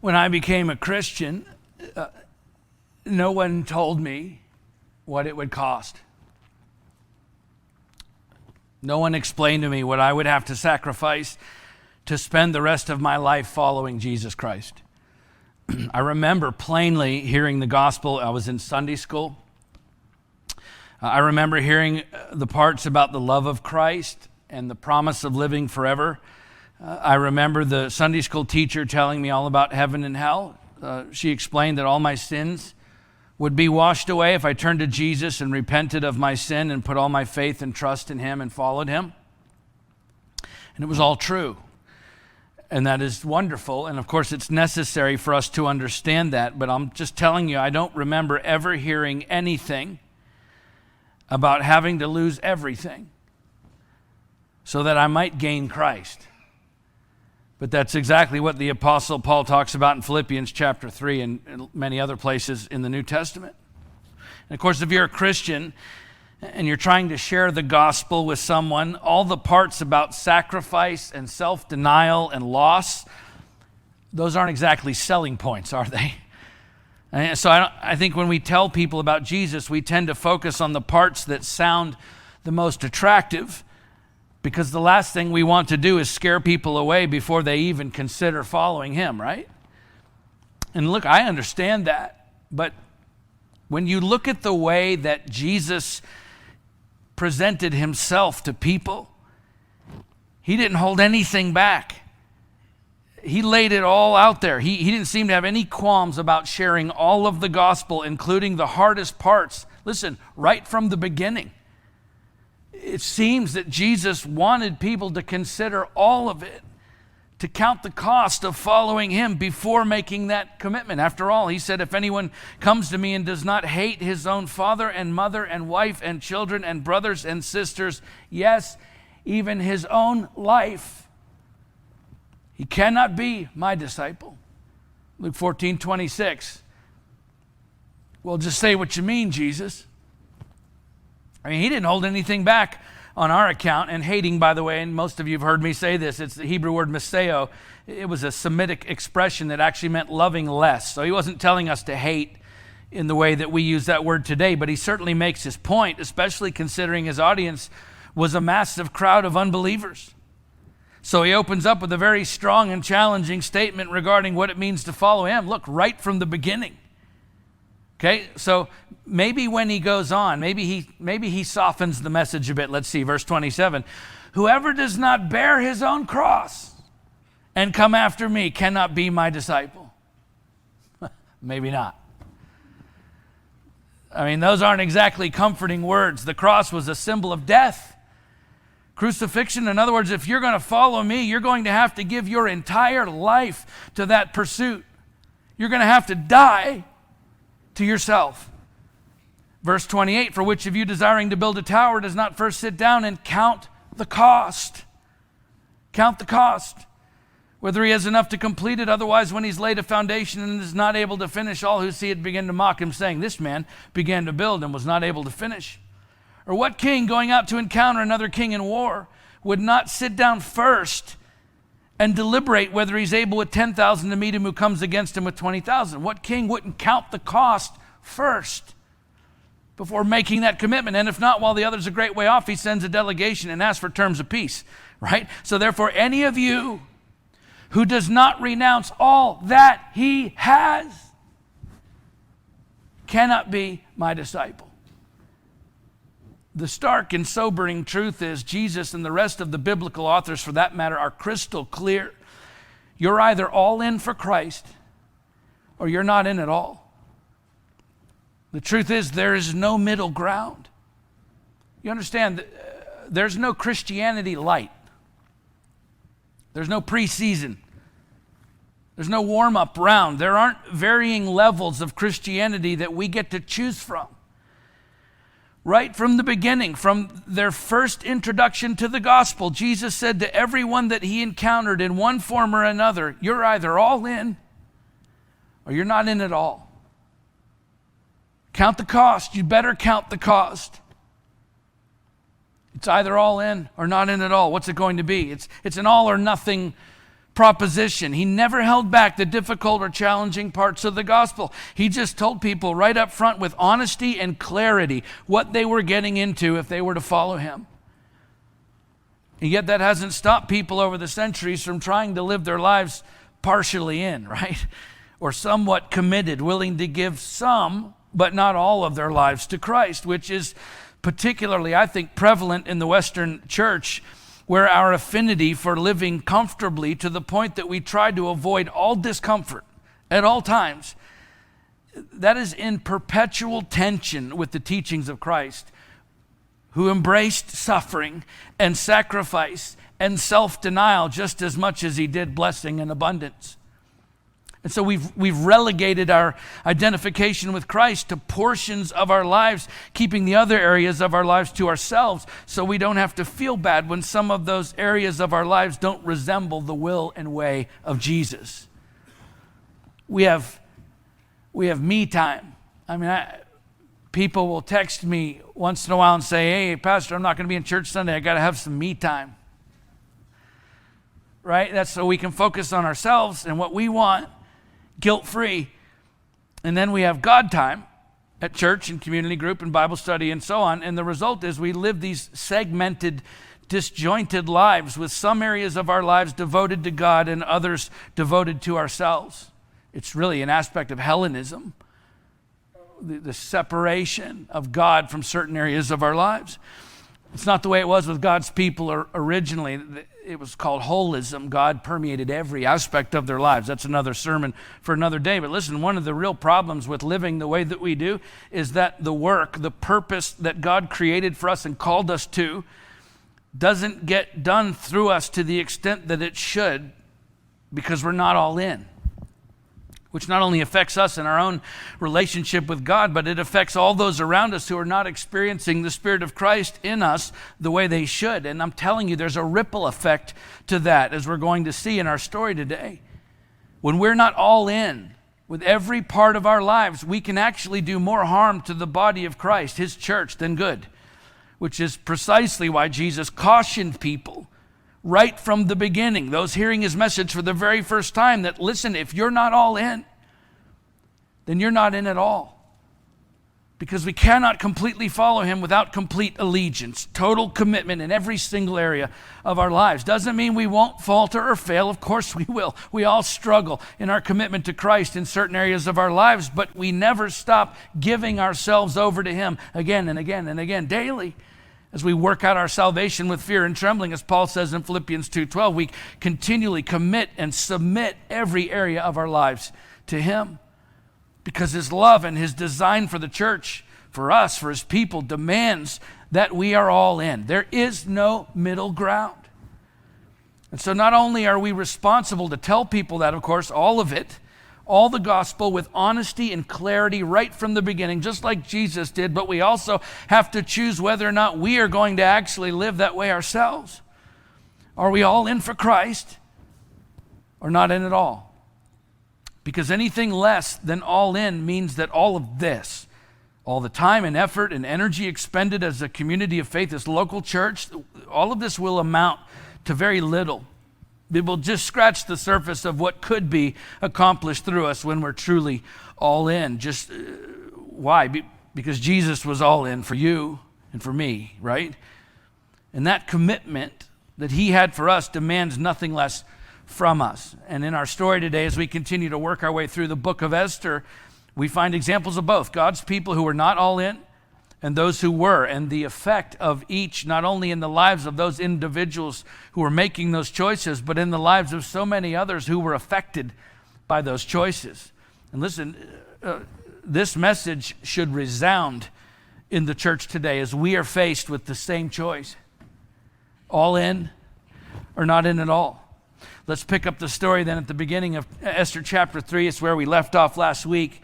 When I became a Christian, no one told me what it would cost. No one explained to me what I would have to sacrifice to spend the rest of my life following Jesus Christ. I remember plainly hearing the gospel. I was in Sunday school. I remember hearing the parts about the love of Christ and the promise of living forever. I remember the Sunday school teacher telling me all about heaven and hell. She explained that all my sins would be washed away if I turned to Jesus and repented of my sin and put all my faith and trust in him and followed him. And it was all true. And that is wonderful. And of course, it's necessary for us to understand that. But I'm just telling you, I don't remember ever hearing anything about having to lose everything so that I might gain Christ. But that's exactly what the Apostle Paul talks about in Philippians chapter 3 and many other places in the New Testament. And of course, if you're a Christian and you're trying to share the gospel with someone, all the parts about sacrifice and self-denial and loss, those aren't exactly selling points, are they? And so I think when we tell people about Jesus, we tend to focus on the parts that sound the most attractive, because the last thing we want to do is scare people away before they even consider following him, right? And look, I understand that. But when you look at the way that Jesus presented himself to people, he didn't hold anything back. He laid it all out there. He didn't seem to have any qualms about sharing all of the gospel, including the hardest parts. Listen, right from the beginning. It seems that Jesus wanted people to consider all of it, to count the cost of following him before making that commitment. After all, he said, if anyone comes to me and does not hate his own father and mother and wife and children and brothers and sisters, yes, even his own life, he cannot be my disciple. Luke 14:26. Well, just say what you mean, Jesus. I mean, he didn't hold anything back on our account. And hating, by the way, and most of you have heard me say this, it's the Hebrew word miseo. It was a Semitic expression that actually meant loving less. So he wasn't telling us to hate in the way that we use that word today, but he certainly makes his point, especially considering his audience was a massive crowd of unbelievers. So he opens up with a very strong and challenging statement regarding what it means to follow him. Look, right from the beginning. Okay, so maybe when he goes on, maybe he softens the message a bit. Let's see, verse 27. Whoever does not bear his own cross and come after me cannot be my disciple. Maybe not. I mean, those aren't exactly comforting words. The cross was a symbol of death. Crucifixion, in other words, if you're going to follow me, you're going to have to give your entire life to that pursuit. You're going to have to die to yourself. Verse 28, for which of you desiring to build a tower does not first sit down and count the cost? Count the cost, whether he has enough to complete it. Otherwise, when he's laid a foundation and is not able to finish, all who see it begin to mock him, saying, this man began to build and was not able to finish. Or what king going out to encounter another king in war would not sit down first and deliberate whether he's able with 10,000 to meet him who comes against him with 20,000? What king wouldn't count the cost first before making that commitment? And if not, while the other's a great way off, he sends a delegation and asks for terms of peace, right? So therefore, any of you who does not renounce all that he has cannot be my disciple. The stark and sobering truth is Jesus and the rest of the biblical authors, for that matter, are crystal clear. You're either all in for Christ or you're not in at all. The truth is there is no middle ground. You understand, there's no Christianity light. There's no preseason. There's no warm-up round. There aren't varying levels of Christianity that we get to choose from. Right from the beginning, from their first introduction to the gospel, Jesus said to everyone that he encountered in one form or another, you're either all in or you're not in at all. Count the cost. You better count the cost. It's either all in or not in at all. What's it going to be? It's an all or nothing proposition. He never held back the difficult or challenging parts of the gospel. He just told people right up front with honesty and clarity what they were getting into if they were to follow him. And yet that hasn't stopped people over the centuries from trying to live their lives partially in, right? Or somewhat committed, willing to give some, but not all of their lives to Christ, which is particularly, I think, prevalent in the Western church, where our affinity for living comfortably to the point that we try to avoid all discomfort at all times, that is in perpetual tension with the teachings of Christ, who embraced suffering and sacrifice and self-denial just as much as he did blessing and abundance. And so we've relegated our identification with Christ to portions of our lives, keeping the other areas of our lives to ourselves so we don't have to feel bad when some of those areas of our lives don't resemble the will and way of Jesus. We have me time. I mean, people will text me once in a while and say, "Hey, Pastor, I'm not going to be in church Sunday. I got to have some me time." Right? That's so we can focus on ourselves and what we want, guilt-free. And then we have God time at church and community group and Bible study and so on. And the result is we live these segmented, disjointed lives with some areas of our lives devoted to God and others devoted to ourselves. It's really an aspect of Hellenism, the separation of God from certain areas of our lives. It's not the way it was with God's people originally. It was called holism. God permeated every aspect of their lives. That's another sermon for another day. But listen, one of the real problems with living the way that we do is that the work, the purpose that God created for us and called us to doesn't get done through us to the extent that it should, because we're not all in. Which not only affects us in our own relationship with God, but it affects all those around us who are not experiencing the Spirit of Christ in us the way they should. And I'm telling you, there's a ripple effect to that, as we're going to see in our story today. When we're not all in with every part of our lives, we can actually do more harm to the body of Christ, his church, than good, which is precisely why Jesus cautioned people right from the beginning, those hearing his message for the very first time, that listen, if you're not all in, then you're not in at all. Because we cannot completely follow him without complete allegiance, total commitment in every single area of our lives. Doesn't mean we won't falter or fail. Of course we will. We all struggle in our commitment to Christ in certain areas of our lives, but we never stop giving ourselves over to him again and again and again, daily. As we work out our salvation with fear and trembling, as Paul says in Philippians 2:12, we continually commit and submit every area of our lives to him, because his love and his design for the church, for us, for his people, demands that we are all in. There is no middle ground. And so not only are we responsible to tell people that, of course, all of it, all the gospel with honesty and clarity right from the beginning, just like Jesus did, but we also have to choose whether or not we are going to actually live that way ourselves. Are we all in for Christ or not in at all? Because anything less than all in means that all of this, all the time and effort and energy expended as a community of faith, this local church, all of this will amount to very little. It will just scratch the surface of what could be accomplished through us when we're truly all in. Just why? Because Jesus was all in for you and for me, right? And that commitment that he had for us demands nothing less from us. And in our story today, as we continue to work our way through the book of Esther, we find examples of both God's people who were not all in and those who were, and the effect of each, not only in the lives of those individuals who were making those choices, but in the lives of so many others who were affected by those choices. And listen, this message should resound in the church today as we are faced with the same choice: all in or not in at all. Let's pick up the story then at the beginning of Esther chapter 3. It's where we left off last week.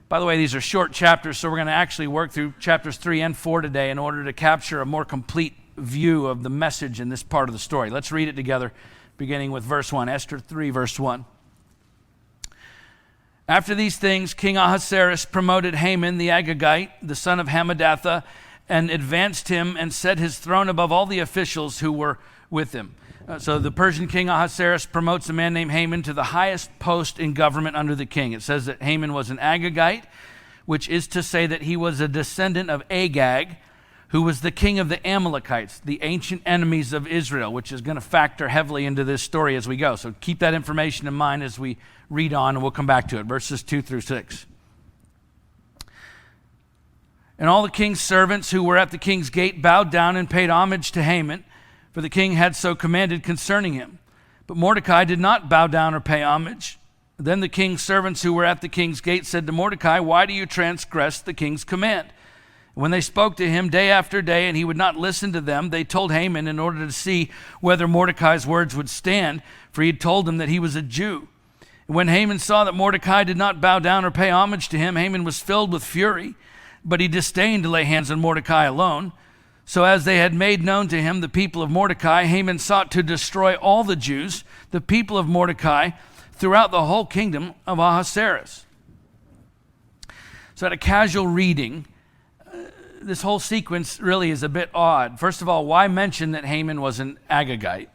By the way, these are short chapters, so we're going to actually work through chapters 3 and 4 today in order to capture a more complete view of the message in this part of the story. Let's read it together, beginning with verse 1. Esther 3, verse 1. After these things, King Ahasuerus promoted Haman the Agagite, the son of Hammedatha, and advanced him and set his throne above all the officials who were with him. So the Persian king Ahasuerus promotes a man named Haman to the highest post in government under the king. It says that Haman was an Agagite, which is to say that he was a descendant of Agag, who was the king of the Amalekites, the ancient enemies of Israel, which is going to factor heavily into this story as we go. So keep that information in mind as we read on, and we'll come back to it. Verses 2 through 6. And all the king's servants who were at the king's gate bowed down and paid homage to Haman, for the king had so commanded concerning him. But Mordecai did not bow down or pay homage. Then the king's servants who were at the king's gate said to Mordecai, "Why do you transgress the king's command?" When they spoke to him day after day and he would not listen to them, they told Haman in order to see whether Mordecai's words would stand, for he had told them that he was a Jew. And when Haman saw that Mordecai did not bow down or pay homage to him, Haman was filled with fury, but he disdained to lay hands on Mordecai alone. So as they had made known to him the people of Mordecai, Haman sought to destroy all the Jews, the people of Mordecai, throughout the whole kingdom of Ahasuerus. So at a casual reading, this whole sequence really is a bit odd. First of all, why mention that Haman was an Agagite?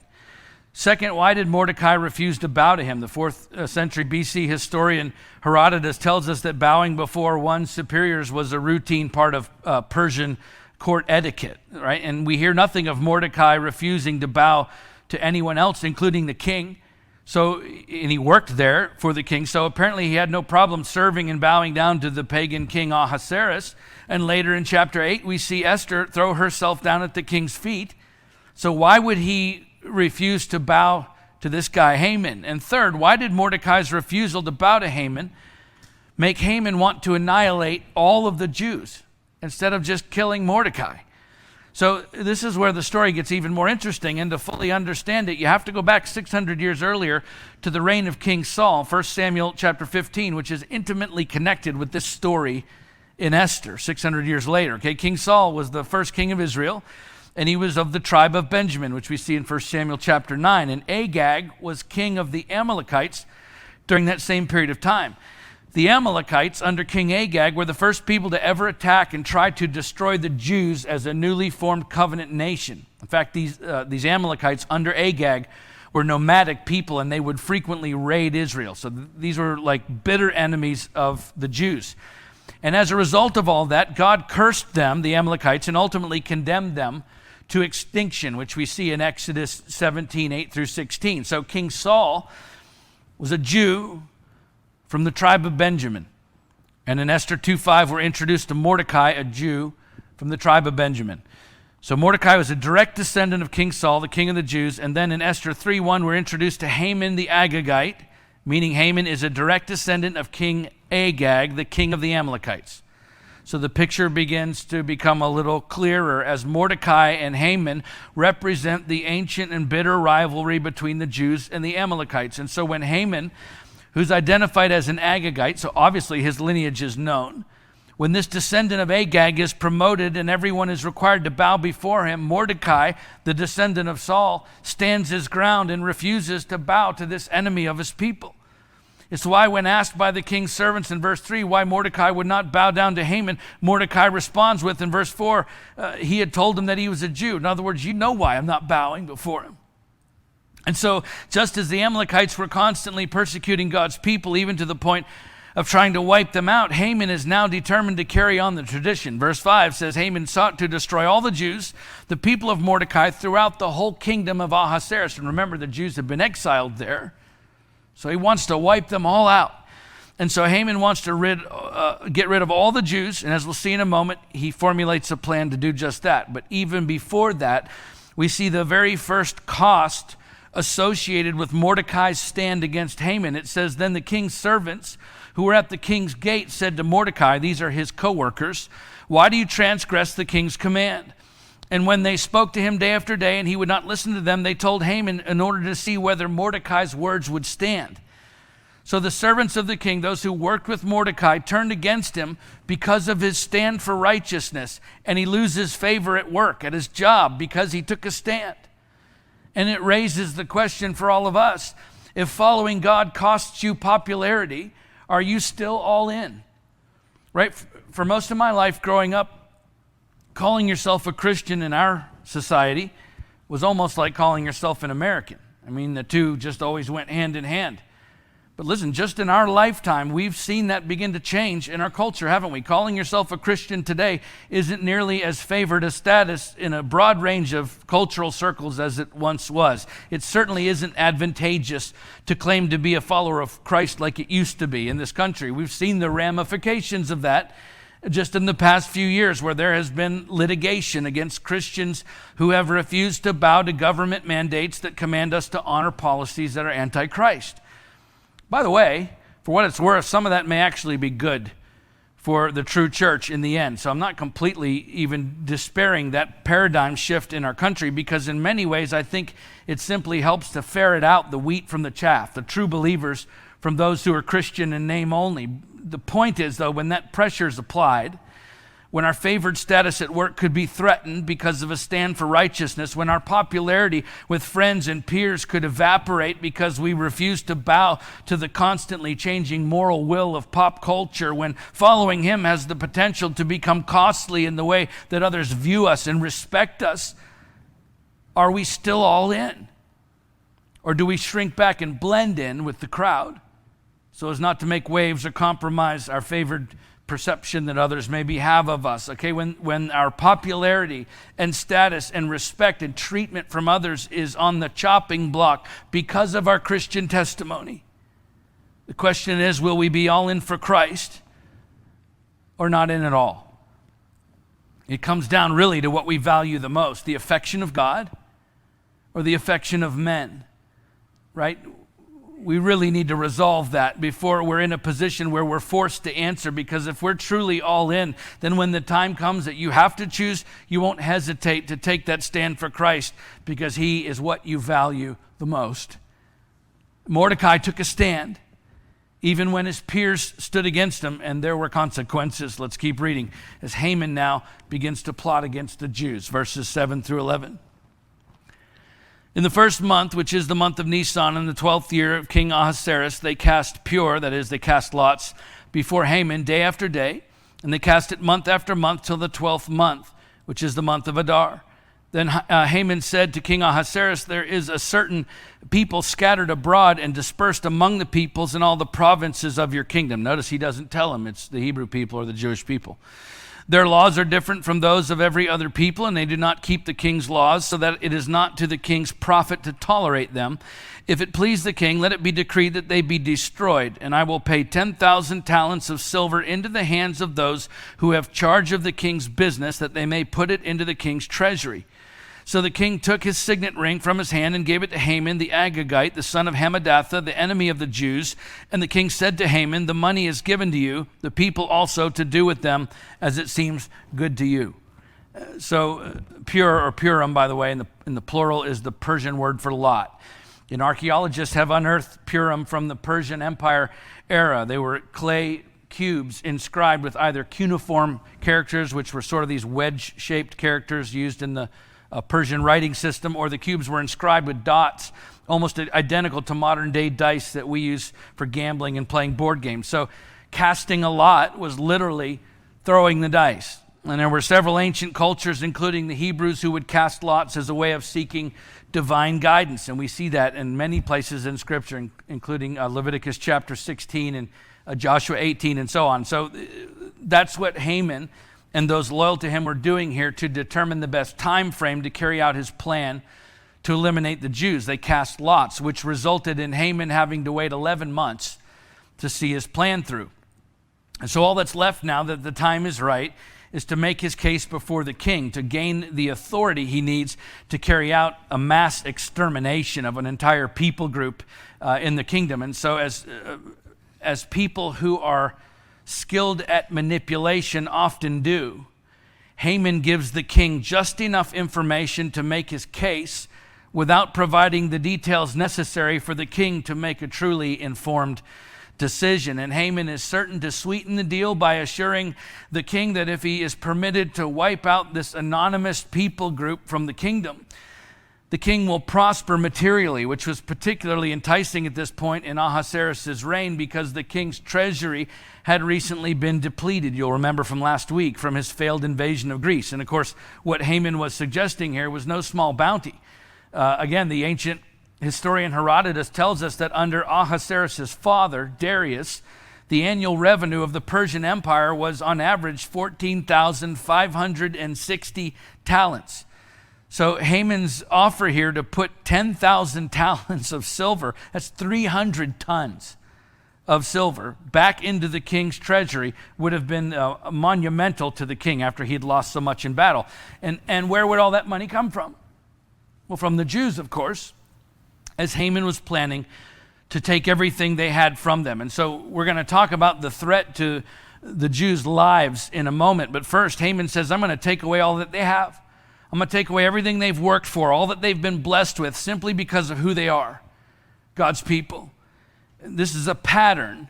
Second, why did Mordecai refuse to bow to him? The 4th century BC historian Herodotus tells us that bowing before one's superiors was a routine part of Persian court etiquette, right? And we hear nothing of Mordecai refusing to bow to anyone else, including the king. So, and he worked there for the king, so apparently he had no problem serving and bowing down to the pagan king Ahasuerus. And later in chapter 8, we see Esther throw herself down at the king's feet. So why would he refuse to bow to this guy Haman? And third, why did Mordecai's refusal to bow to Haman make Haman want to annihilate all of the Jews instead of just killing Mordecai? So this is where the story gets even more interesting, and to fully understand it, you have to go back 600 years earlier to the reign of King Saul, 1 Samuel chapter 15, which is intimately connected with this story in Esther 600 years later. Okay, King Saul was the first king of Israel, and he was of the tribe of Benjamin, which we see in 1 Samuel chapter 9. And Agag was king of the Amalekites during that same period of time. The Amalekites under King Agag were the first people to ever attack and try to destroy the Jews as a newly formed covenant nation. In fact, these Amalekites under Agag were nomadic people, and they would frequently raid Israel. So these were like bitter enemies of the Jews. And as a result of all that, God cursed them, the Amalekites, and ultimately condemned them to extinction, which we see in Exodus 17, 8 through 16. So King Saul was a Jew from the tribe of Benjamin. And in Esther 2:5, we're introduced to Mordecai, a Jew from the tribe of Benjamin. So Mordecai was a direct descendant of King Saul, the king of the Jews. And then in Esther 3:1, we're introduced to Haman the Agagite, meaning Haman is a direct descendant of King Agag, the king of the Amalekites. So the picture begins to become a little clearer as Mordecai and Haman represent the ancient and bitter rivalry between the Jews and the Amalekites. And so when Haman, who's identified as an Agagite, so obviously his lineage is known, when this descendant of Agag is promoted and everyone is required to bow before him, Mordecai, the descendant of Saul, stands his ground and refuses to bow to this enemy of his people. It's why when asked by the king's servants in verse 3 why Mordecai would not bow down to Haman, Mordecai responds with, in verse 4, he had told him that he was a Jew. In other words, you know why I'm not bowing before him. And so just as the Amalekites were constantly persecuting God's people, even to the point of trying to wipe them out, Haman is now determined to carry on the tradition. Verse 5 says, Haman sought to destroy all the Jews, the people of Mordecai, throughout the whole kingdom of Ahasuerus. And remember, the Jews have been exiled there. So he wants to wipe them all out. And so Haman wants to get rid of all the Jews. And as we'll see in a moment, he formulates a plan to do just that. But even before that, we see the very first cost associated with Mordecai's stand against Haman. It says, then the king's servants who were at the king's gate said to Mordecai, these are his co-workers, why do you transgress the king's command? And when they spoke to him day after day and he would not listen to them, they told Haman in order to see whether Mordecai's words would stand. So the servants of the king, those who worked with Mordecai, turned against him because of his stand for righteousness, and he loses favor at work, at his job, because he took a stand. And it raises the question for all of us, if following God costs you popularity, are you still all in? Right? For most of my life growing up, calling yourself a Christian in our society was almost like calling yourself an American. I mean, the two just always went hand in hand. But listen, just in our lifetime, we've seen that begin to change in our culture, haven't we? Calling yourself a Christian today isn't nearly as favored a status in a broad range of cultural circles as it once was. It certainly isn't advantageous to claim to be a follower of Christ like it used to be in this country. We've seen the ramifications of that just in the past few years, where there has been litigation against Christians who have refused to bow to government mandates that command us to honor policies that are anti-Christ. By the way, for what it's worth, some of that may actually be good for the true church in the end. So I'm not completely even despairing that paradigm shift in our country, because in many ways I think it simply helps to ferret out the wheat from the chaff, the true believers from those who are Christian in name only. The point is, though, when that pressure is applied, when our favored status at work could be threatened because of a stand for righteousness, when our popularity with friends and peers could evaporate because we refuse to bow to the constantly changing moral will of pop culture, when following him has the potential to become costly in the way that others view us and respect us, are we still all in? Or do we shrink back and blend in with the crowd so as not to make waves or compromise our favored perception that others maybe have of us? Okay, when our popularity and status and respect and treatment from others is on the chopping block because of our Christian testimony, the question is, will we be all in for Christ or not in at all? It comes down really to what we value the most, the affection of God or the affection of men, right? We really need to resolve that before we're in a position where we're forced to answer, because if we're truly all in, then when the time comes that you have to choose, you won't hesitate to take that stand for Christ, because he is what you value the most. Mordecai took a stand even when his peers stood against him, and there were consequences. Let's keep reading as Haman now begins to plot against the Jews, verses 7 through 11. In the first month, which is the month of Nisan, in the 12th year of King Ahasuerus, they cast pure, that is, they cast lots, before Haman day after day, and they cast it month after month till the 12th month, which is the month of Adar. Then Haman said to King Ahasuerus, there is a certain people scattered abroad and dispersed among the peoples in all the provinces of your kingdom. Notice he doesn't tell him it's the Hebrew people or the Jewish people. Their laws are different from those of every other people, and they do not keep the king's laws, so that it is not to the king's profit to tolerate them. If it please the king, let it be decreed that they be destroyed, and I will pay 10,000 talents of silver into the hands of those who have charge of the king's business, that they may put it into the king's treasury. So the king took his signet ring from his hand and gave it to Haman the Agagite, the son of Hammedatha, the enemy of the Jews. And the king said to Haman, the money is given to you, the people also to do with them as it seems good to you. Pur or Purim, by the way, in the plural is the Persian word for lot. And archaeologists have unearthed Purim from the Persian Empire era. They were clay cubes inscribed with either cuneiform characters, which were sort of these wedge-shaped characters used in the Persian writing system, or the cubes were inscribed with dots, almost identical to modern day dice that we use for gambling and playing board games. So casting a lot was literally throwing the dice. And there were several ancient cultures, including the Hebrews, who would cast lots as a way of seeking divine guidance. And we see that in many places in Scripture, including Leviticus chapter 16 and Joshua 18 and so on. So that's what Haman and those loyal to him were doing here to determine the best time frame to carry out his plan to eliminate the Jews. They cast lots, which resulted in Haman having to wait 11 months to see his plan through. And so all that's left now that the time is right is to make his case before the king, to gain the authority he needs to carry out a mass extermination of an entire people group in the kingdom. And so as people who are skilled at manipulation often do, Haman gives the king just enough information to make his case without providing the details necessary for the king to make a truly informed decision. And Haman is certain to sweeten the deal by assuring the king that if he is permitted to wipe out this anonymous people group from the kingdom, The king will prosper materially, which was particularly enticing at this point in Ahasuerus' reign because the king's treasury had recently been depleted, you'll remember from last week, from his failed invasion of Greece. And of course, what Haman was suggesting here was no small bounty. Again, the ancient historian Herodotus tells us that under Ahasuerus' father, Darius, the annual revenue of the Persian Empire was on average 14,560 talents. So Haman's offer here to put 10,000 talents of silver, that's 300 tons of silver, back into the king's treasury would have been monumental to the king after he had lost so much in battle. And where would all that money come from? Well, from the Jews, of course, as Haman was planning to take everything they had from them. And so we're going to talk about the threat to the Jews' lives in a moment. But first, Haman says, I'm going to take away all that they have. I'm going to take away everything they've worked for, all that they've been blessed with, simply because of who they are, God's people. This is a pattern,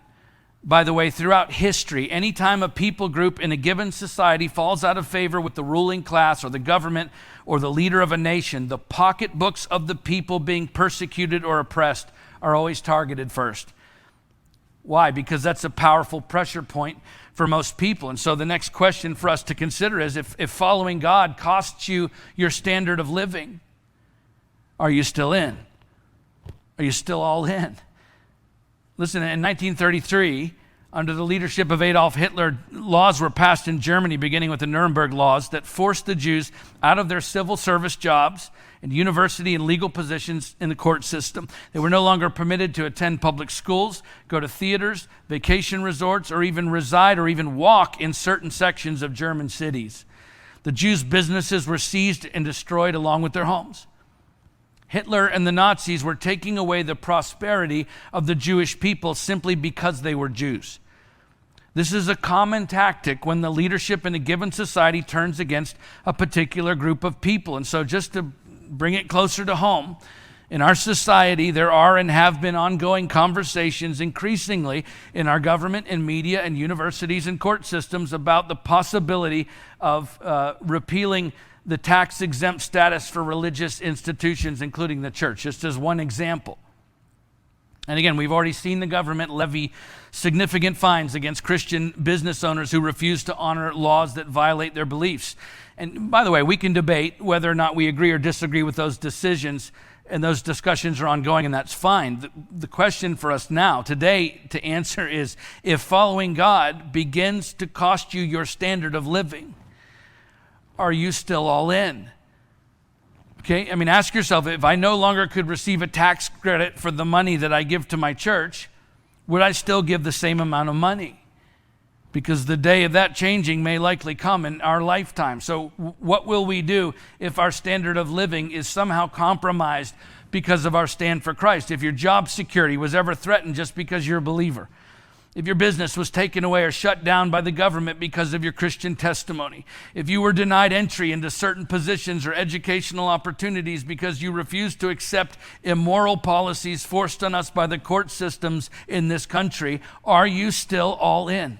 by the way, throughout history. Anytime a people group in a given society falls out of favor with the ruling class or the government or the leader of a nation, the pocketbooks of the people being persecuted or oppressed are always targeted first. Why? Because that's a powerful pressure point for most people. And so the next question for us to consider is, if following God costs you your standard of living, are you still in? Are you still all in? Listen, in 1933, under the leadership of Adolf Hitler, laws were passed in Germany, beginning with the Nuremberg laws, that forced the Jews out of their civil service jobs and university and legal positions in the court system. They were no longer permitted to attend public schools, go to theaters, vacation resorts, or even reside or even walk in certain sections of German cities. The Jews' businesses were seized and destroyed along with their homes. Hitler and the Nazis were taking away the prosperity of the Jewish people simply because they were Jews. This is a common tactic when the leadership in a given society turns against a particular group of people. And so just to bring it closer to home, in our society, there are and have been ongoing conversations increasingly in our government and media and universities and court systems about the possibility of repealing the tax-exempt status for religious institutions, including the church, just as one example. And again, we've already seen the government levy significant fines against Christian business owners who refuse to honor laws that violate their beliefs. And by the way, we can debate whether or not we agree or disagree with those decisions, and those discussions are ongoing, and that's fine. The question for us now, today, to answer is, if following God begins to cost you your standard of living, are you still all in? Okay, I mean, ask yourself, if I no longer could receive a tax credit for the money that I give to my church, would I still give the same amount of money? Because the day of that changing may likely come in our lifetime. So what will we do if our standard of living is somehow compromised because of our stand for Christ? If your job security was ever threatened just because you're a believer, if your business was taken away or shut down by the government because of your Christian testimony, if you were denied entry into certain positions or educational opportunities because you refused to accept immoral policies forced on us by the court systems in this country, are you still all in?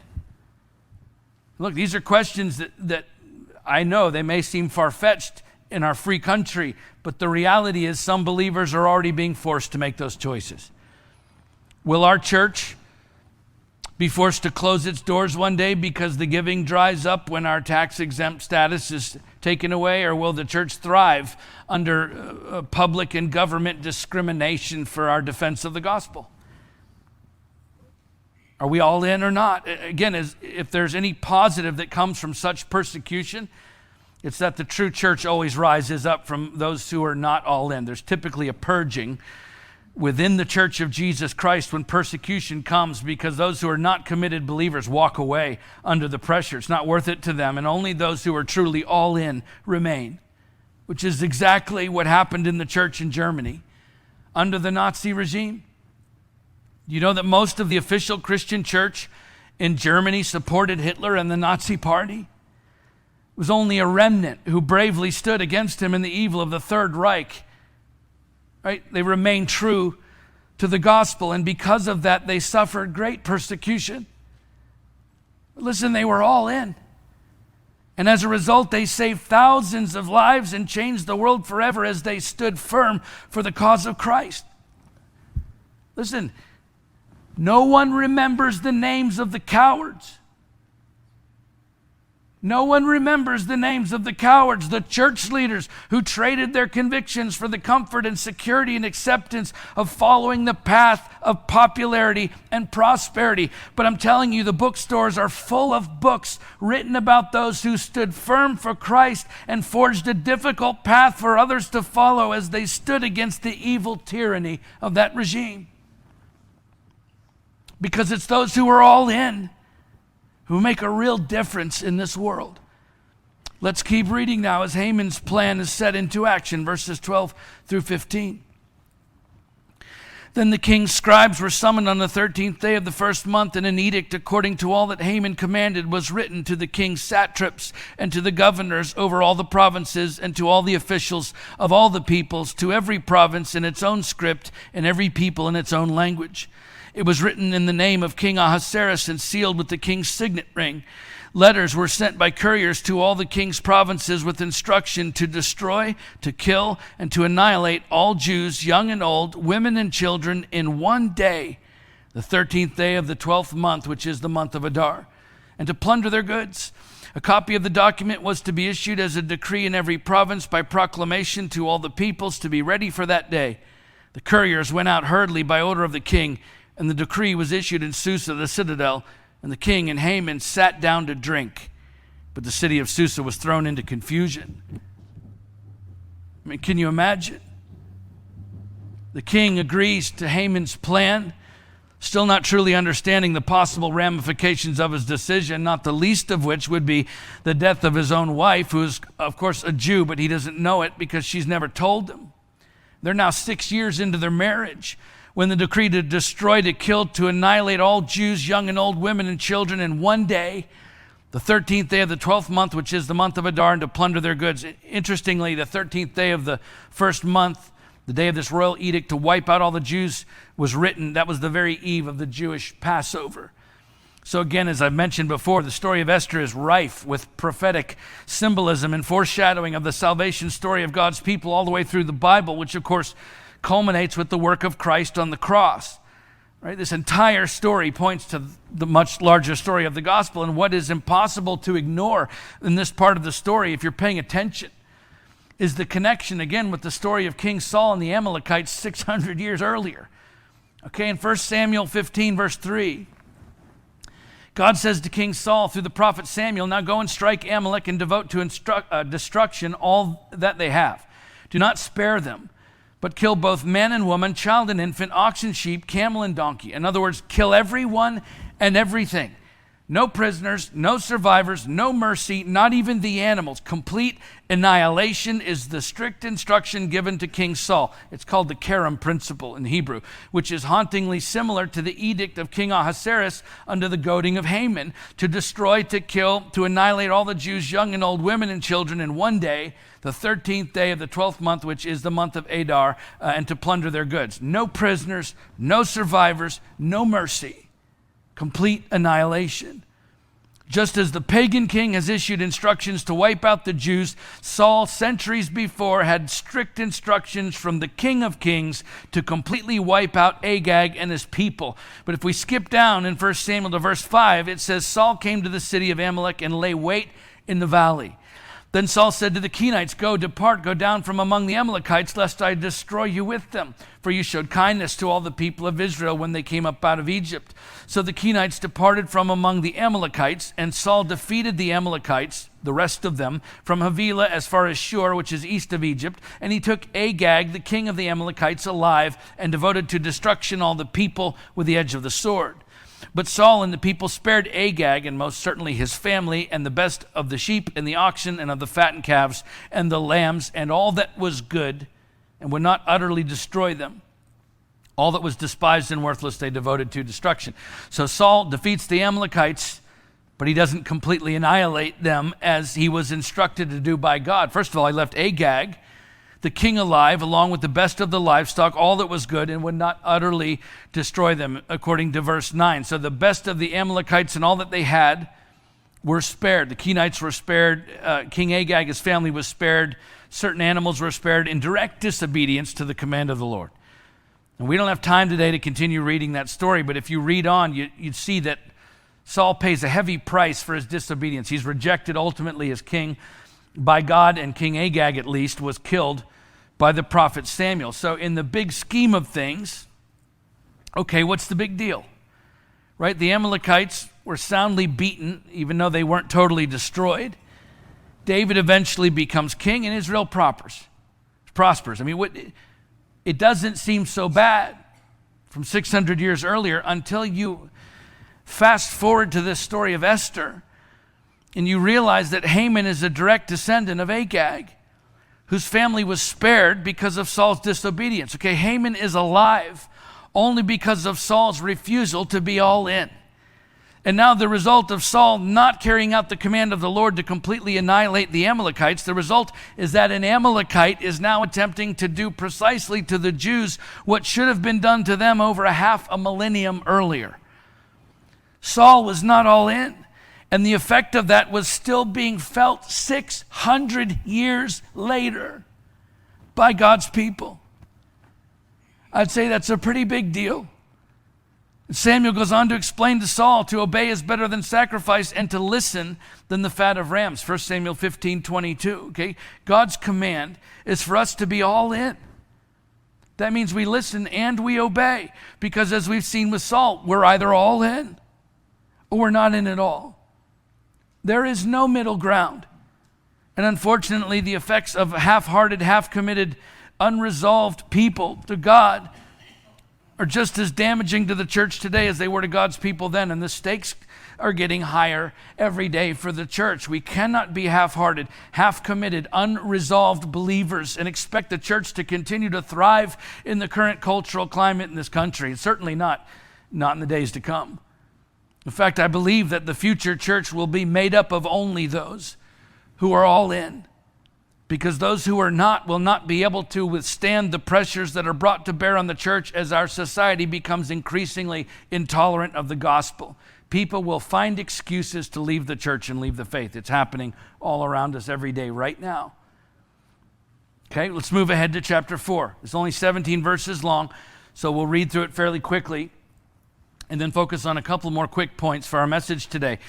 Look, these are questions that I know they may seem far-fetched in our free country, but the reality is some believers are already being forced to make those choices. Will our church be forced to close its doors one day because the giving dries up when our tax-exempt status is taken away? Or will the church thrive under public and government discrimination for our defense of the gospel? Are we all in or not? Again, if there's any positive that comes from such persecution, it's that the true church always rises up from those who are not all in. There's typically a purging within the church of Jesus Christ when persecution comes, because those who are not committed believers walk away under the pressure. It's not worth it to them, and only those who are truly all in remain, which is exactly what happened in the church in Germany under the Nazi regime. You know that most of the official Christian church in Germany supported Hitler and the Nazi Party? It was only a remnant who bravely stood against him in the evil of the Third Reich. Right? They remained true to the gospel, and because of that, they suffered great persecution. Listen, they were all in. And as a result, they saved thousands of lives and changed the world forever as they stood firm for the cause of Christ. Listen, no one remembers the names of the cowards. No one remembers the names of the cowards, the church leaders who traded their convictions for the comfort and security and acceptance of following the path of popularity and prosperity. But I'm telling you, the bookstores are full of books written about those who stood firm for Christ and forged a difficult path for others to follow as they stood against the evil tyranny of that regime. Because it's those who are all in who make a real difference in this world. Let's keep reading now as Haman's plan is set into action, verses 12 through 15. Then the king's scribes were summoned on the 13th day of the first month, and an edict according to all that Haman commanded was written to the king's satraps and to the governors over all the provinces and to all the officials of all the peoples, to every province in its own script and every people in its own language. It was written in the name of King Ahasuerus and sealed with the king's signet ring. Letters were sent by couriers to all the king's provinces with instruction to destroy, to kill, and to annihilate all Jews, young and old, women and children, in one day, the 13th day of the 12th month, which is the month of Adar, and to plunder their goods. A copy of the document was to be issued as a decree in every province by proclamation to all the peoples to be ready for that day. The couriers went out hurriedly by order of the king, and the decree was issued in Susa, the citadel, and the king and Haman sat down to drink. But the city of Susa was thrown into confusion. I mean, can you imagine? The king agrees to Haman's plan, still not truly understanding the possible ramifications of his decision, not the least of which would be the death of his own wife, who is, of course, a Jew, but he doesn't know it because she's never told him. They're now 6 years into their marriage when the decree to destroy, to kill, to annihilate all Jews, young and old, women and children in one day, the 13th day of the 12th month, which is the month of Adar, and to plunder their goods. Interestingly, the 13th day of the first month, the day of this royal edict to wipe out all the Jews, was written. That was the very eve of the Jewish Passover. So again, as I mentioned before, the story of Esther is rife with prophetic symbolism and foreshadowing of the salvation story of God's people all the way through the Bible, which of course culminates with the work of Christ on the cross. Right? This entire story points to the much larger story of the gospel, and what is impossible to ignore in this part of the story, if you're paying attention, is the connection again with the story of King Saul and the Amalekites 600 years earlier. Okay, in 1 Samuel 15, verse 3, God says to King Saul through the prophet Samuel, "Now go and strike Amalek and devote to destruction all that they have. Do not spare them, but kill both man and woman, child and infant, ox and sheep, camel and donkey." In other words, kill everyone and everything. No prisoners, no survivors, no mercy, not even the animals. Complete annihilation is the strict instruction given to King Saul. It's called the Karam principle in Hebrew, which is hauntingly similar to the edict of King Ahasuerus under the goading of Haman, to destroy, to kill, to annihilate all the Jews, young and old, women and children in one day, the 13th day of the 12th month, which is the month of Adar, and to plunder their goods. No prisoners, no survivors, no mercy. Complete annihilation. Just as the pagan king has issued instructions to wipe out the Jews, Saul, centuries before, had strict instructions from the King of Kings to completely wipe out Agag and his people. But if we skip down in 1 Samuel to verse 5, it says, Saul came to the city of Amalek and lay wait in the valley. Then Saul said to the Kenites, "Go, depart, go down from among the Amalekites, lest I destroy you with them. For you showed kindness to all the people of Israel when they came up out of Egypt." So the Kenites departed from among the Amalekites, and Saul defeated the Amalekites, the rest of them, from Havilah as far as Shur, which is east of Egypt. And he took Agag, the king of the Amalekites, alive, and devoted to destruction all the people with the edge of the sword. But Saul and the people spared Agag, and most certainly his family, and the best of the sheep and the oxen and of the fattened calves and the lambs and all that was good, and would not utterly destroy them. All that was despised and worthless they devoted to destruction. So Saul defeats the Amalekites, but he doesn't completely annihilate them as he was instructed to do by God. First of all, he left Agag, the king, alive, along with the best of the livestock, all that was good, and would not utterly destroy them, according to verse 9. So the best of the Amalekites and all that they had were spared. The Kenites were spared. King Agag, his family was spared. Certain animals were spared in direct disobedience to the command of the Lord. And we don't have time today to continue reading that story, but if you read on, you'd see that Saul pays a heavy price for his disobedience. He's rejected ultimately as king by God, and King Agag, at least, was killed by the prophet Samuel. So in the big scheme of things, okay, what's the big deal? Right? The Amalekites were soundly beaten, even though they weren't totally destroyed. David eventually becomes king, and Israel prospers. I mean, it doesn't seem so bad from 600 years earlier until you fast forward to this story of Esther, and you realize that Haman is a direct descendant of Agag, whose family was spared because of Saul's disobedience. Okay, Haman is alive only because of Saul's refusal to be all in. And now the result of Saul not carrying out the command of the Lord to completely annihilate the Amalekites, the result is that an Amalekite is now attempting to do precisely to the Jews what should have been done to them over half a millennium earlier. Saul was not all in, and the effect of that was still being felt 600 years later by God's people. I'd say that's a pretty big deal. Samuel goes on to explain to Saul to obey is better than sacrifice and to listen than the fat of rams. 1 Samuel 15:22. Okay? God's command is for us to be all in. That means we listen and we obey, because as we've seen with Saul, we're either all in or we're not in at all. There is no middle ground. And unfortunately, the effects of half-hearted, half-committed, unresolved people to God are just as damaging to the church today as they were to God's people then, and the stakes are getting higher every day for the church. We cannot be half-hearted, half-committed, unresolved believers and expect the church to continue to thrive in the current cultural climate in this country. It's certainly not in the days to come. In fact, I believe that the future church will be made up of only those who are all in, because those who are not will not be able to withstand the pressures that are brought to bear on the church as our society becomes increasingly intolerant of the gospel. People will find excuses to leave the church and leave the faith. It's happening all around us every day right now. Okay, let's move ahead to chapter 4. It's only 17 verses long, so we'll read through it fairly quickly and then focus on a couple more quick points for our message today.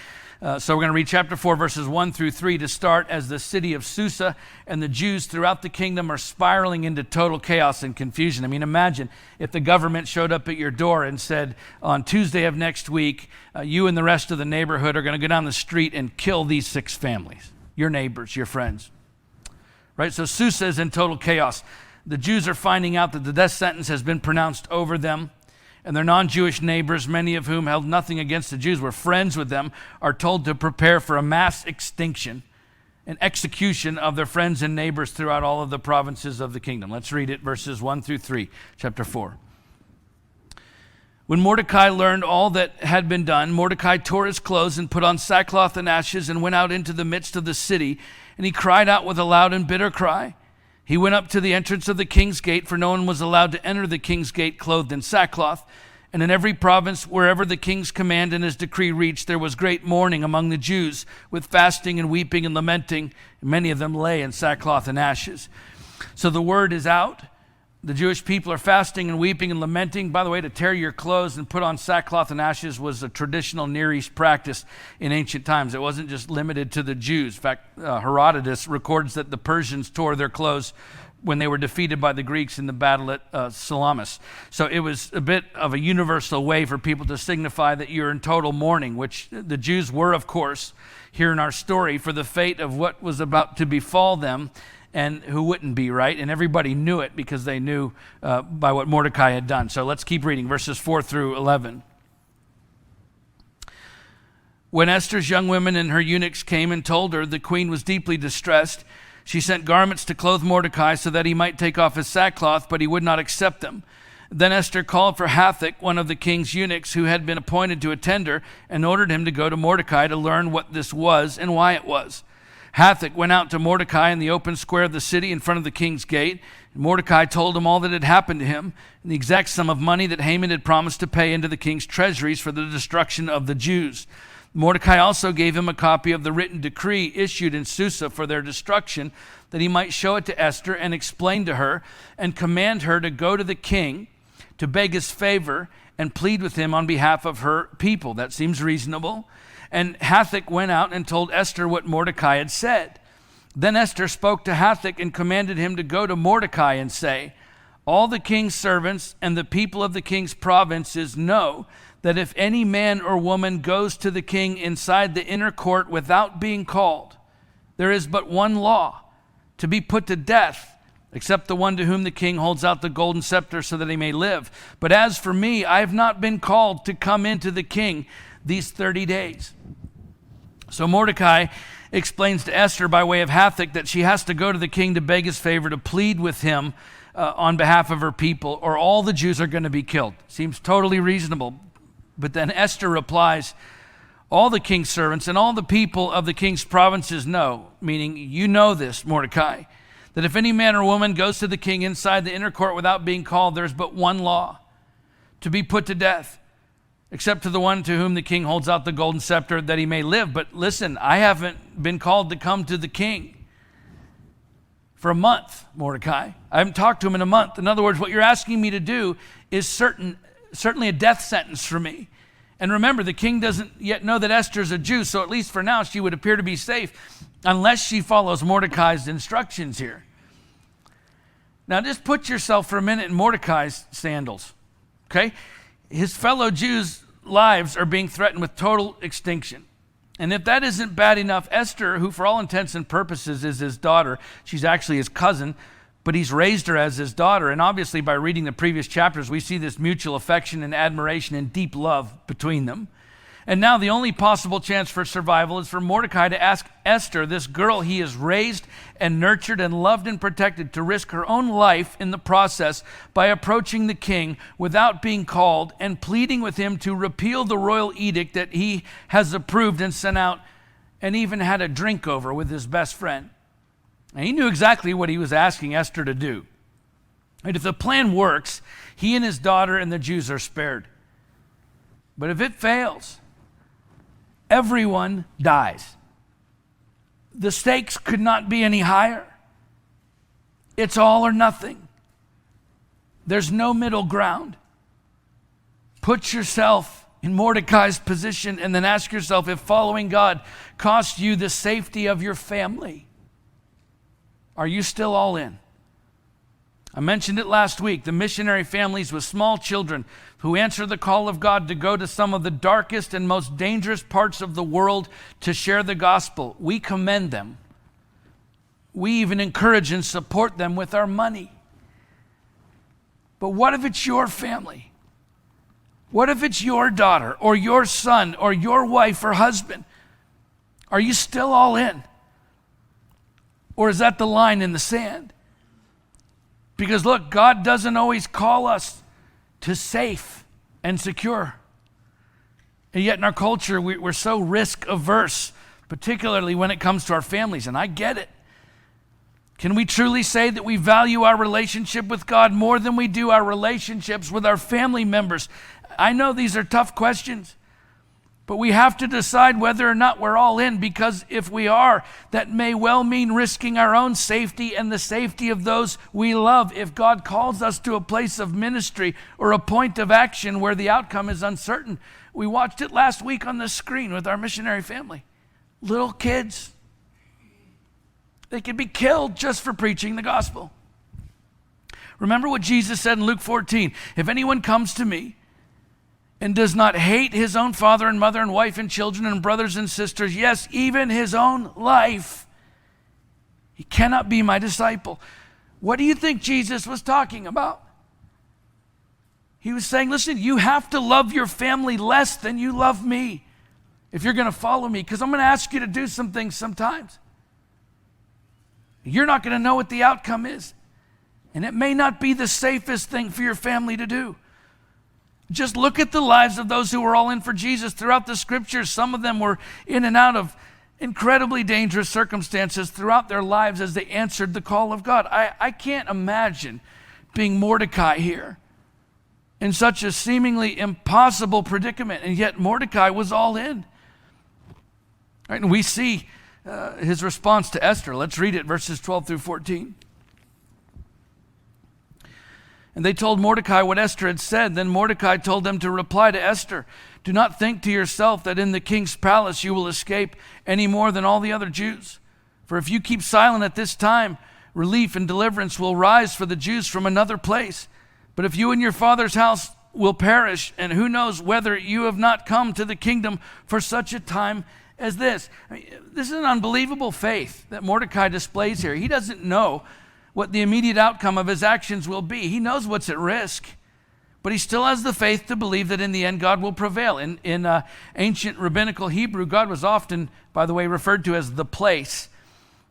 So we're going to read chapter 4, verses 1 through 3 to start. As the city of Susa and the Jews throughout the kingdom are spiraling into total chaos and confusion. I mean, imagine if the government showed up at your door and said, on Tuesday of next week, you and the rest of the neighborhood are going to go down the street and kill these 6 families, your neighbors, your friends. Right? So Susa is in total chaos. The Jews are finding out that the death sentence has been pronounced over them. And their non-Jewish neighbors, many of whom held nothing against the Jews, were friends with them, are told to prepare for a mass extinction and execution of their friends and neighbors throughout all of the provinces of the kingdom. Let's read it, verses 1 through 3, chapter 4. When Mordecai learned all that had been done, Mordecai tore his clothes and put on sackcloth and ashes and went out into the midst of the city, and he cried out with a loud and bitter cry. He went up to the entrance of the king's gate, for no one was allowed to enter the king's gate clothed in sackcloth. And in every province, wherever the king's command and his decree reached, there was great mourning among the Jews, with fasting and weeping and lamenting. Many of them lay in sackcloth and ashes. So the word is out. The Jewish people are fasting and weeping and lamenting. By the way, to tear your clothes and put on sackcloth and ashes was a traditional Near East practice in ancient times. It wasn't just limited to the Jews. In fact, Herodotus records that the Persians tore their clothes when they were defeated by the Greeks in the battle at Salamis. So it was a bit of a universal way for people to signify that you're in total mourning, which the Jews were, of course, here in our story, for the fate of what was about to befall them. And who wouldn't be, right? And everybody knew it because they knew by what Mordecai had done. So let's keep reading, verses 4 through 11. When Esther's young women and her eunuchs came and told her the queen was deeply distressed, she sent garments to clothe Mordecai so that he might take off his sackcloth, but he would not accept them. Then Esther called for Hathach, one of the king's eunuchs who had been appointed to attend her, and ordered him to go to Mordecai to learn what this was and why it was. Hathach went out to Mordecai in the open square of the city in front of the king's gate. Mordecai told him all that had happened to him and the exact sum of money that Haman had promised to pay into the king's treasuries for the destruction of the Jews. Mordecai also gave him a copy of the written decree issued in Susa for their destruction, that he might show it to Esther and explain to her and command her to go to the king to beg his favor and plead with him on behalf of her people. That seems reasonable. And Hathach went out and told Esther what Mordecai had said. Then Esther spoke to Hathach and commanded him to go to Mordecai and say, all the king's servants and the people of the king's provinces know that if any man or woman goes to the king inside the inner court without being called, there is but one law, to be put to death, except the one to whom the king holds out the golden scepter so that he may live. But as for me, I have not been called to come into the king these 30 days. So Mordecai explains to Esther by way of Hathach that she has to go to the king to beg his favor, to plead with him on behalf of her people, or all the Jews are going to be killed. Seems totally reasonable. But then Esther replies, all the king's servants and all the people of the king's provinces know, meaning you know this, Mordecai, that if any man or woman goes to the king inside the inner court without being called, there's but one law, to be put to death, except to the one to whom the king holds out the golden scepter that he may live. But listen, I haven't been called to come to the king for a month, Mordecai. I haven't talked to him in a month. In other words, what you're asking me to do is certainly a death sentence for me. And remember, the king doesn't yet know that Esther's a Jew, so at least for now she would appear to be safe unless she follows Mordecai's instructions here. Now just put yourself for a minute in Mordecai's sandals, okay? His fellow Jews' lives are being threatened with total extinction. And if that isn't bad enough, Esther, who for all intents and purposes is his daughter, she's actually his cousin, but he's raised her as his daughter. And obviously by reading the previous chapters, we see this mutual affection and admiration and deep love between them. And now the only possible chance for survival is for Mordecai to ask Esther, this girl he has raised and nurtured and loved and protected, to risk her own life in the process by approaching the king without being called and pleading with him to repeal the royal edict that he has approved and sent out and even had a drink over with his best friend. And he knew exactly what he was asking Esther to do. And if the plan works, he and his daughter and the Jews are spared. But if it fails, everyone dies. The stakes could not be any higher. It's all or nothing. There's no middle ground. Put yourself in Mordecai's position and then ask yourself if following God costs you the safety of your family. Are you still all in? I mentioned it last week, the missionary families with small children who answer the call of God to go to some of the darkest and most dangerous parts of the world to share the gospel. We commend them. We even encourage and support them with our money. But what if it's your family? What if it's your daughter or your son or your wife or husband? Are you still all in? Or is that the line in the sand? Because look, God doesn't always call us to safe and secure. And yet in our culture, we're so risk averse, particularly when it comes to our families, and I get it. Can we truly say that we value our relationship with God more than we do our relationships with our family members? I know these are tough questions, but we have to decide whether or not we're all in, because if we are, that may well mean risking our own safety and the safety of those we love if God calls us to a place of ministry or a point of action where the outcome is uncertain. We watched it last week on the screen with our missionary family. Little kids. They could be killed just for preaching the gospel. Remember what Jesus said in Luke 14, if anyone comes to me and does not hate his own father and mother and wife and children and brothers and sisters, yes, even his own life, he cannot be my disciple. What do you think Jesus was talking about? He was saying, listen, you have to love your family less than you love me if you're going to follow me, because I'm going to ask you to do some things sometimes. You're not going to know what the outcome is, and it may not be the safest thing for your family to do. Just look at the lives of those who were all in for Jesus throughout the scriptures. Some of them were in and out of incredibly dangerous circumstances throughout their lives as they answered the call of God. I can't imagine being Mordecai here in such a seemingly impossible predicament, and yet Mordecai was all in. Right? And we see his response to Esther. Let's read it, verses 12 through 14. And they told Mordecai what Esther had said. Then Mordecai told them to reply to Esther, "Do not think to yourself that in the king's palace you will escape any more than all the other Jews. For if you keep silent at this time, relief and deliverance will rise for the Jews from another place. But if you and your father's house will perish, and who knows whether you have not come to the kingdom for such a time as this." I mean, this is an unbelievable faith that Mordecai displays here. He doesn't know what the immediate outcome of his actions will be. He knows what's at risk, but he still has the faith to believe that in the end God will prevail. In ancient rabbinical Hebrew, God was often, by the way, referred to as the place.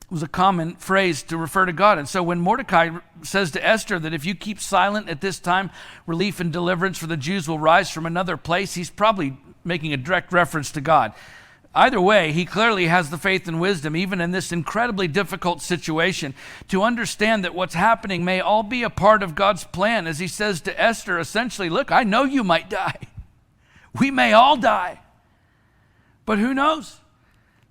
It was a common phrase to refer to God. And so when Mordecai says to Esther that if you keep silent at this time, relief and deliverance for the Jews will rise from another place, he's probably making a direct reference to God. Either way, he clearly has the faith and wisdom, even in this incredibly difficult situation, to understand that what's happening may all be a part of God's plan. As he says to Esther, essentially, look, I know you might die. We may all die. But who knows?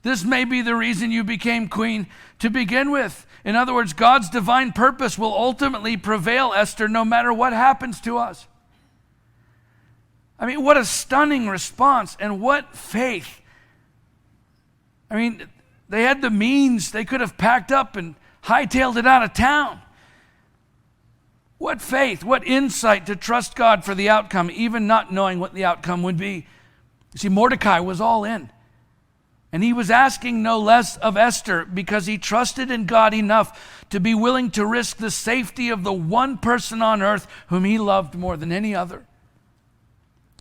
This may be the reason you became queen to begin with. In other words, God's divine purpose will ultimately prevail, Esther, no matter what happens to us. I mean, what a stunning response and what faith. I mean, they had the means. They could have packed up and hightailed it out of town. What faith, what insight to trust God for the outcome, even not knowing what the outcome would be. You see, Mordecai was all in. And he was asking no less of Esther because he trusted in God enough to be willing to risk the safety of the one person on earth whom he loved more than any other.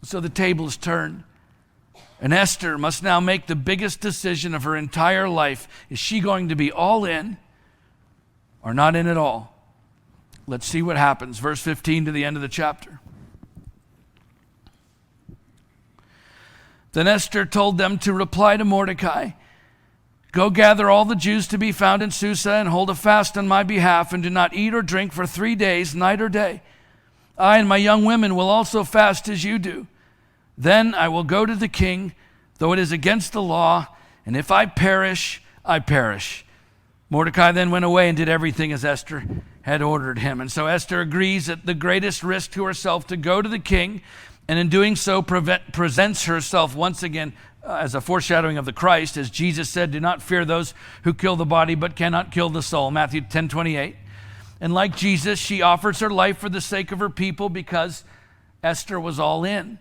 So the tables turned. And Esther must now make the biggest decision of her entire life. Is she going to be all in or not in at all? Let's see what happens. Verse 15 to the end of the chapter. Then Esther told them to reply to Mordecai, "Go gather all the Jews to be found in Susa and hold a fast on my behalf, and do not eat or drink for 3 days, night or day. I and my young women will also fast as you do. Then I will go to the king, though it is against the law, and if I perish, I perish." Mordecai then went away and did everything as Esther had ordered him. And so Esther agrees at the greatest risk to herself to go to the king, and in doing so presents herself once again as a foreshadowing of the Christ. As Jesus said, "Do not fear those who kill the body but cannot kill the soul," Matthew 10:28. And like Jesus, she offers her life for the sake of her people because Esther was all in.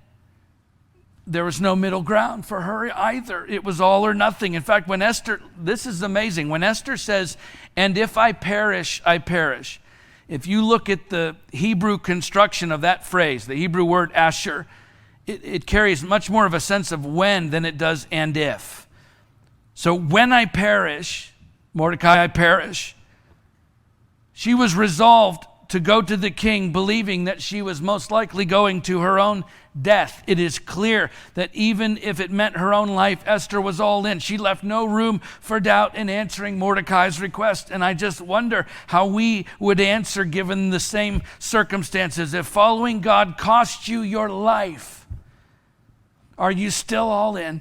There was no middle ground for her either. It was all or nothing. In fact, when Esther, this is amazing, when Esther says, "And if I perish, I perish," if you look at the Hebrew construction of that phrase, the Hebrew word asher, it carries much more of a sense of when than it does and if. So when I perish, Mordecai, I perish. She was resolved to go to the king, believing that she was most likely going to her own death. It is clear that even if it meant her own life, Esther was all in. She left no room for doubt in answering Mordecai's request. And I just wonder how we would answer given the same circumstances. If following God cost you your life, are you still all in?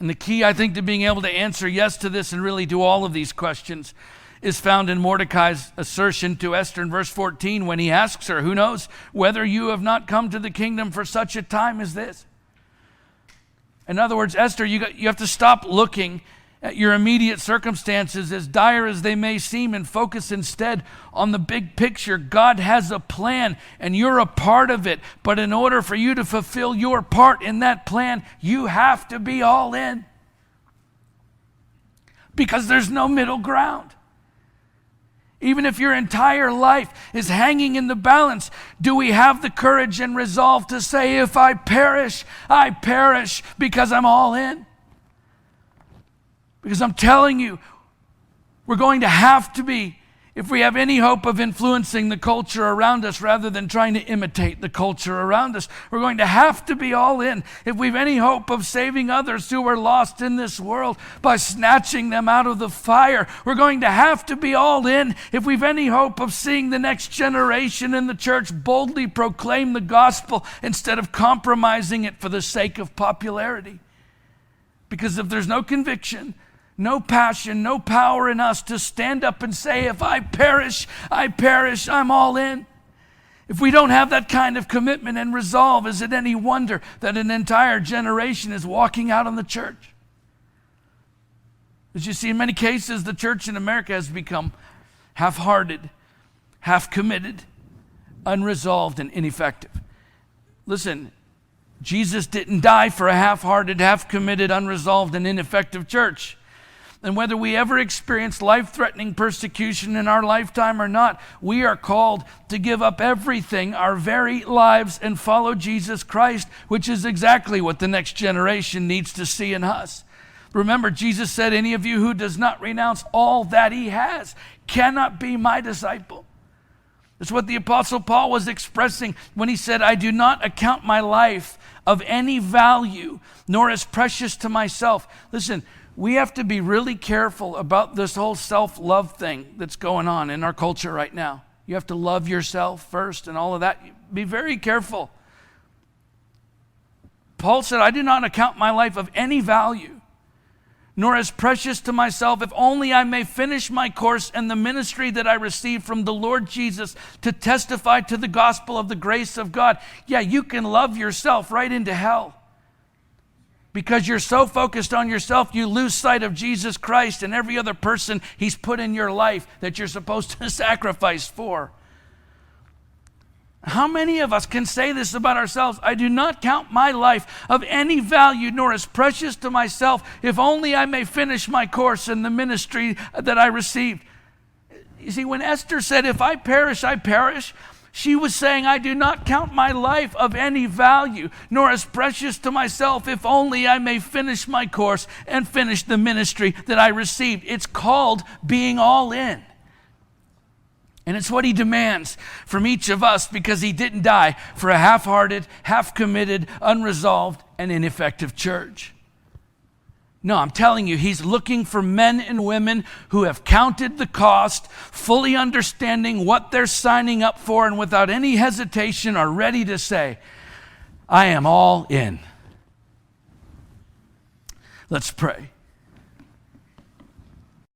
And the key, I think, to being able to answer yes to this and really to all of these questions is found in Mordecai's assertion to Esther in verse 14 when he asks her, "Who knows whether you have not come to the kingdom for such a time as this?" In other words, Esther, you have to stop looking at your immediate circumstances, as dire as they may seem, and focus instead on the big picture. God has a plan, and you're a part of it. But in order for you to fulfill your part in that plan, you have to be all in. Because there's no middle ground. Even if your entire life is hanging in the balance, do we have the courage and resolve to say, "If I perish, I perish," because I'm all in? Because I'm telling you, we're going to have to be, if we have any hope of influencing the culture around us rather than trying to imitate the culture around us, we're going to have to be all in. If we've any hope of saving others who are lost in this world by snatching them out of the fire, we're going to have to be all in. If we've any hope of seeing the next generation in the church boldly proclaim the gospel instead of compromising it for the sake of popularity, Because if there's no conviction, no passion, no power in us to stand up and say, if I perish, I'm all in. If we don't have that kind of commitment and resolve, is it any wonder that an entire generation is walking out on the church? As you see, in many cases, the church in America has become half-hearted, half-committed, unresolved, and ineffective. Listen, Jesus didn't die for a half-hearted, half-committed, unresolved, and ineffective church. And whether we ever experience life-threatening persecution in our lifetime or not, we are called to give up everything, our very lives, and follow Jesus Christ, which is exactly what the next generation needs to see in us. Remember, Jesus said, any of you who does not renounce all that he has cannot be my disciple. That's what the Apostle Paul was expressing when he said, I do not account my life of any value, nor as precious to myself. Listen, we have to be really careful about this whole self-love thing that's going on in our culture right now. You have to love yourself first and all of that. Be very careful. Paul said, I do not account my life of any value, nor as precious to myself, if only I may finish my course and the ministry that I received from the Lord Jesus to testify to the gospel of the grace of God. Yeah, you can love yourself right into hell. Because you're so focused on yourself, you lose sight of Jesus Christ and every other person he's put in your life that you're supposed to sacrifice for. How many of us can say this about ourselves? I do not count my life of any value, nor as precious to myself, if only I may finish my course in the ministry that I received. You see, when Esther said, if I perish, she was saying, I do not count my life of any value, nor as precious to myself, if only I may finish my course and finish the ministry that I received. It's called being all in. And it's what he demands from each of us, because he didn't die for a half-hearted, half-committed, unresolved, and ineffective church. No, I'm telling you, he's looking for men and women who have counted the cost, fully understanding what they're signing up for, and without any hesitation are ready to say, I am all in. Let's pray.